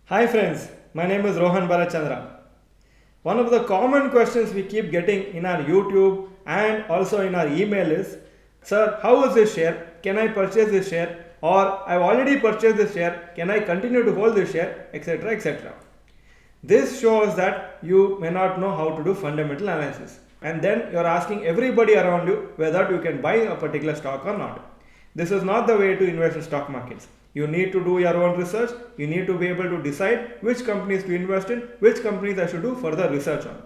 Hi friends, my name is Rohan Chandra. One of the common questions we keep getting in our YouTube and also in our email is, Sir, how is this share? Can I purchase this share? Or I've already purchased this share, can I continue to hold this share? Etc. etc. This shows that you may not know how to do fundamental analysis, and then you're asking everybody around you whether you can buy a particular stock or not. This is not the way to invest in stock markets. You need to do your own research. You need to be able to decide which companies to invest in, which companies I should do further research on.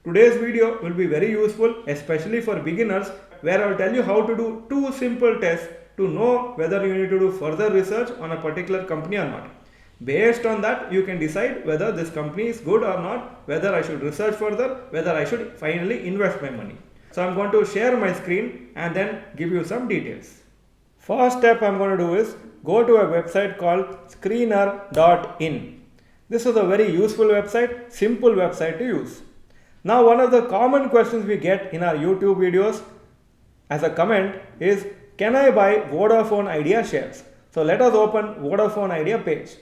Today's video will be very useful, especially for beginners, where I will tell you how to do two simple tests to know whether you need to do further research on a particular company or not. Based on that, you can decide whether this company is good or not, whether I should research further, whether I should finally invest my money. So I'm going to share my screen and then give you some details. First step I'm going to do is go to a website called screener.in. This is a very useful website, simple website to use. Now one of the common questions we get in our YouTube videos as a comment is, can I buy Vodafone Idea shares? So let us open Vodafone Idea page.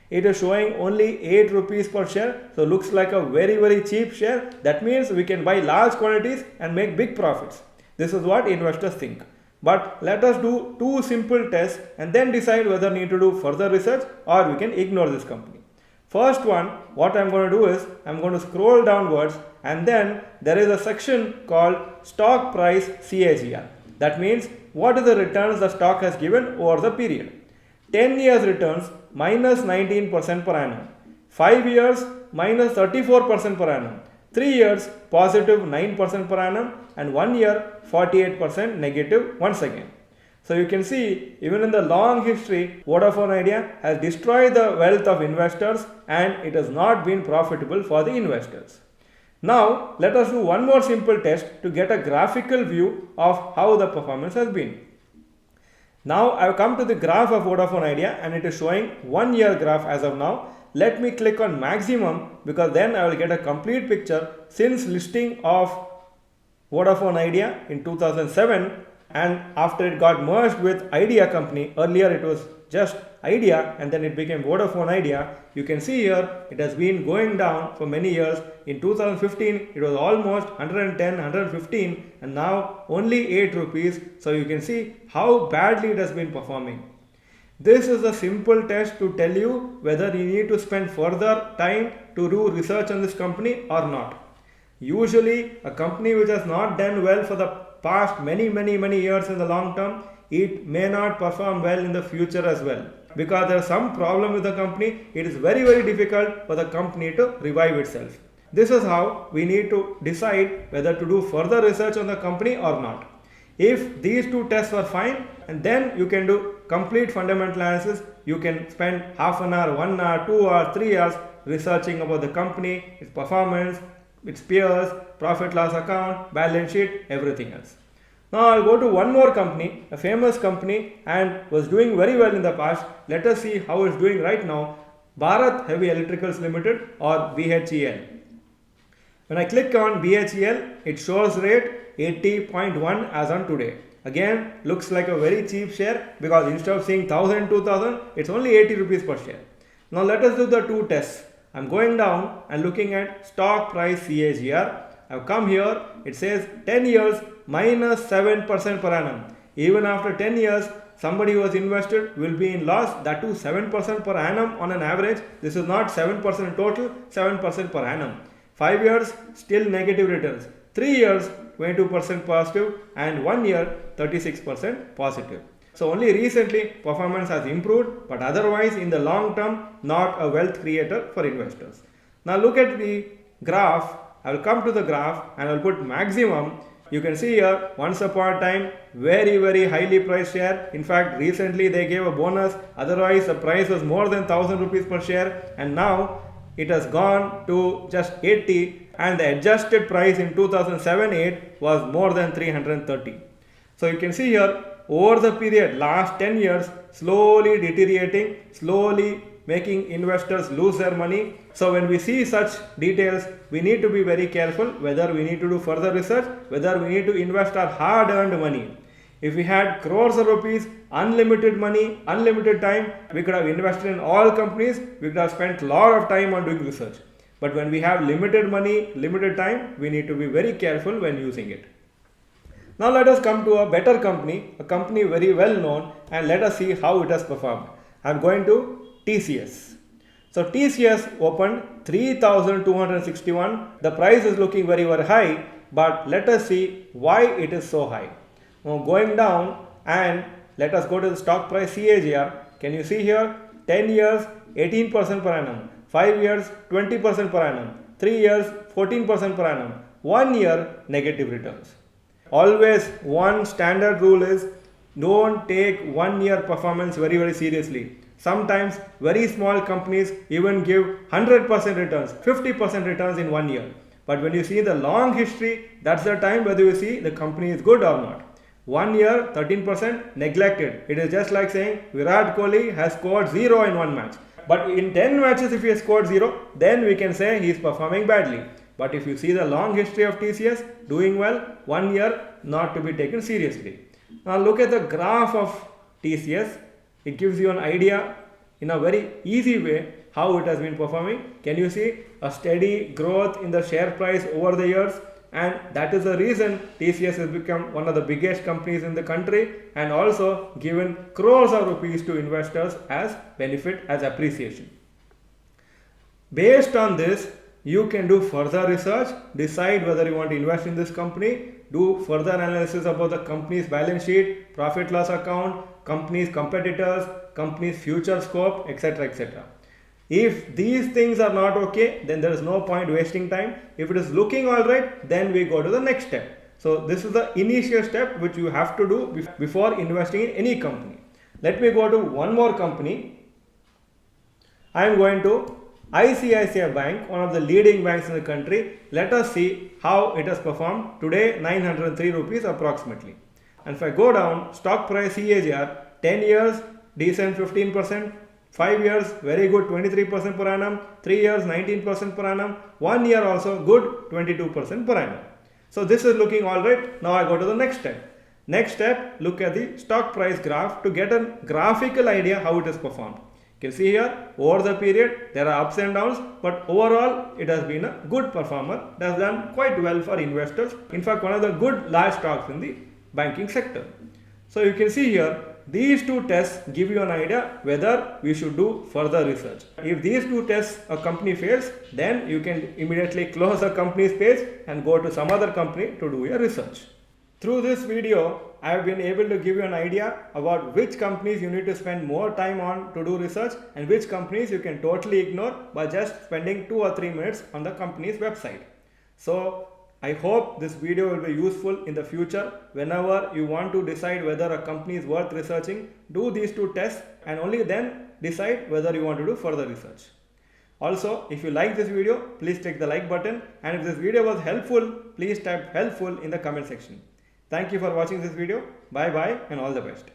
It is showing only 8 rupees per share, so looks like a very cheap share. That means we can buy large quantities and make big profits. This is what investors think. But let us do two simple tests and then decide whether we need to do further research or we can ignore this company. First one, what I am going to do is I am going to scroll downwards, and then there is a section called stock price CAGR. That means what is the returns the stock has given over the period. 10 years returns minus 19% per annum, 5 years minus 34% per annum, 3 years positive 9% per annum, and 1 year 48% negative once again. So you can see, even in the long history, Vodafone Idea has destroyed the wealth of investors and it has not been profitable for the investors. Now let us do one more simple test to get a graphical view of how the performance has been. Now I have come to the graph of Vodafone Idea and it is showing 1 year graph as of now. Let me click on maximum, because then I will get a complete picture since listing of Vodafone Idea in 2007, and after it got merged with Idea company. Earlier it was just Idea and then it became Vodafone Idea. You can see here it has been going down for many years. In 2015 it was almost 110, 115, and now only 8 rupees. So you can see how badly it has been performing. This is a simple test to tell you whether you need to spend further time to do research on this company or not. Usually a company which has not done well for the past many years in the long term, it may not perform well in the future as well. Because there is some problem with the company, it is very difficult for the company to revive itself. This is how we need to decide whether to do further research on the company or not. If these two tests are fine, and then you can do complete fundamental analysis. You can spend half an hour, 1 hour, 2 hours, 3 hours researching about the company, its performance, its peers, profit loss account, balance sheet, everything else. Now I'll go to one more company, a famous company, and was doing very well in the past. Let us see how it's doing right now. Bharat Heavy Electricals Limited, or BHEL. When I click on BHEL, it shows rate 80.1 as on today. Again, looks like a very cheap share, because instead of seeing 1000, 2000, it's only 80 rupees per share. Now let us do the two tests. I'm going down and looking at stock price CAGR. I've come here, it says 10 years minus 7% per annum. Even after 10 years, somebody who has invested will be in loss, that too 7% per annum on an average. This is not 7% total, 7% per annum. 5 years, still negative returns. 3 years, 22% positive, and 1 year, 36% positive. So only recently performance has improved, but otherwise in the long term, not a wealth creator for investors. Now look at the graph. I will come to the graph and I will put maximum. You can see here, once upon a time, very highly priced share. In fact, recently they gave a bonus. Otherwise, the price was more than 1000 rupees per share, and now it has gone to just 80, and the adjusted price in 2007-8 was more than 330. So you can see here, over the period, last 10 years, slowly deteriorating, slowly making investors lose their money. So when we see such details, we need to be very careful whether we need to do further research, whether we need to invest our hard-earned money. If we had crores of rupees, unlimited money, unlimited time, we could have invested in all companies, we could have spent a lot of time on doing research. But when we have limited money, limited time, we need to be very careful when using it. Now let us come to a better company, a company very well known, and let us see how it has performed. I am going to TCS. So TCS opened 3,261. The price is looking very high, but let us see why it is so high. Now going down, and let us go to the stock price CAGR. Can you see here? 10 years 18% per annum, 5 years 20% per annum, 3 years 14% per annum, 1 year negative returns. Always one standard rule is don't take 1 year performance very seriously. Sometimes very small companies even give 100% returns, 50% returns in 1 year. But when you see the long history, that's the time whether you see the company is good or not. 1 year, 13% neglected. It is just like saying Virat Kohli has scored 0 in one match. But in 10 matches if he has scored 0, then we can say he is performing badly. But if you see the long history of TCS, doing well, 1 year not to be taken seriously. Now look at the graph of TCS. It gives you an idea in a very easy way how it has been performing. Can you see a steady growth in the share price over the years? And that is the reason TCS has become one of the biggest companies in the country and also given crores of rupees to investors as benefit, as appreciation. Based on this, you can do further research, decide whether you want to invest in this company, do further analysis about the company's balance sheet, profit loss account, company's competitors, company's future scope, etc. etc. If these things are not okay, then there is no point wasting time. If it is looking alright, then we go to the next step. So this is the initial step which you have to do before investing in any company. Let me go to one more company. I am going to ICICI Bank, one of the leading banks in the country. Let us see how it has performed. Today 903 rupees approximately. And if I go down, stock price CAGR, 10 years decent 15%, 5 years very good 23% per annum, 3 years 19% per annum, 1 year also good 22% per annum. So this is looking alright. Now I go to the next step. Next step, look at the stock price graph to get a graphical idea how it has performed. You can see here over the period there are ups and downs, but overall it has been a good performer. It has done quite well for investors. In fact, one of the good large stocks in the banking sector. So you can see here these two tests give you an idea whether we should do further research. If these two tests a company fails, then you can immediately close the company's page and go to some other company to do your research. Through this video, I have been able to give you an idea about which companies you need to spend more time on to do research and which companies you can totally ignore by just spending 2 or 3 minutes on the company's website. So I hope this video will be useful in the future. Whenever you want to decide whether a company is worth researching, do these two tests and only then decide whether you want to do further research. Also, if you like this video, please click the like button, and if this video was helpful, please type helpful in the comment section. Thank you for watching this video. Bye bye and all the best.